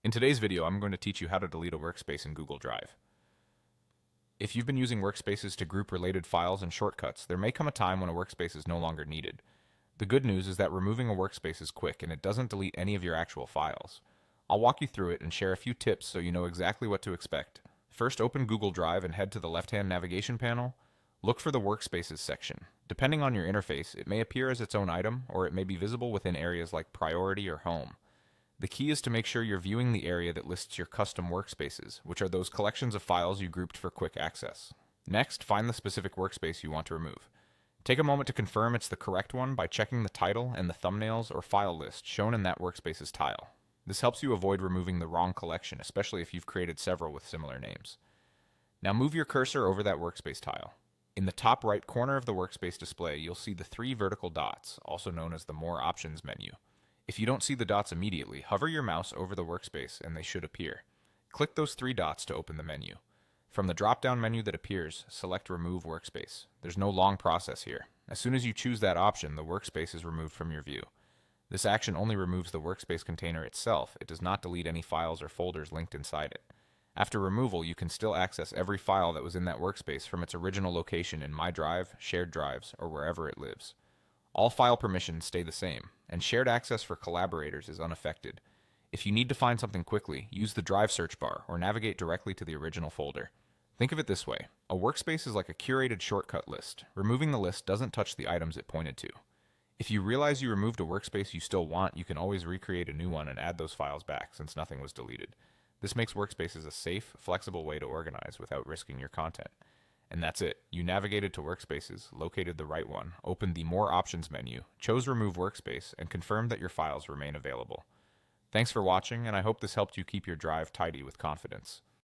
In today's video, I'm going to teach you how to delete a workspace in Google Drive. If you've been using workspaces to group related files and shortcuts, there may come a time when a workspace is no longer needed. The good news is that removing a workspace is quick and it doesn't delete any of your actual files. I'll walk you through it and share a few tips so you know exactly what to expect. First, open Google Drive and head to the left-hand navigation panel. Look for the Workspaces section. Depending on your interface, it may appear as its own item, or it may be visible within areas like Priority or Home. The key is to make sure you're viewing the area that lists your custom workspaces, which are those collections of files you grouped for quick access. Next, find the specific workspace you want to remove. Take a moment to confirm it's the correct one by checking the title and the thumbnails or file list shown in that workspace's tile. This helps you avoid removing the wrong collection, especially if you've created several with similar names. Now move your cursor over that workspace tile. In the top right corner of the workspace display, you'll see the three vertical dots, also known as the More Options menu. If you don't see the dots immediately, hover your mouse over the workspace and they should appear. Click those three dots to open the menu. From the drop-down menu that appears, select Remove Workspace. There's no long process here. As soon as you choose that option, the workspace is removed from your view. This action only removes the workspace container itself. It does not delete any files or folders linked inside it. After removal, you can still access every file that was in that workspace from its original location in My Drive, Shared Drives, or wherever it lives. All file permissions stay the same, and shared access for collaborators is unaffected. If you need to find something quickly, use the Drive search bar or navigate directly to the original folder. Think of it this way. A workspace is like a curated shortcut list. Removing the list doesn't touch the items it pointed to. If you realize you removed a workspace you still want, you can always recreate a new one and add those files back since nothing was deleted. This makes workspaces a safe, flexible way to organize without risking your content. And that's it. You navigated to Workspaces, located the right one, opened the More Options menu, chose Remove Workspace, and confirmed that your files remain available. Thanks for watching, and I hope this helped you keep your drive tidy with confidence.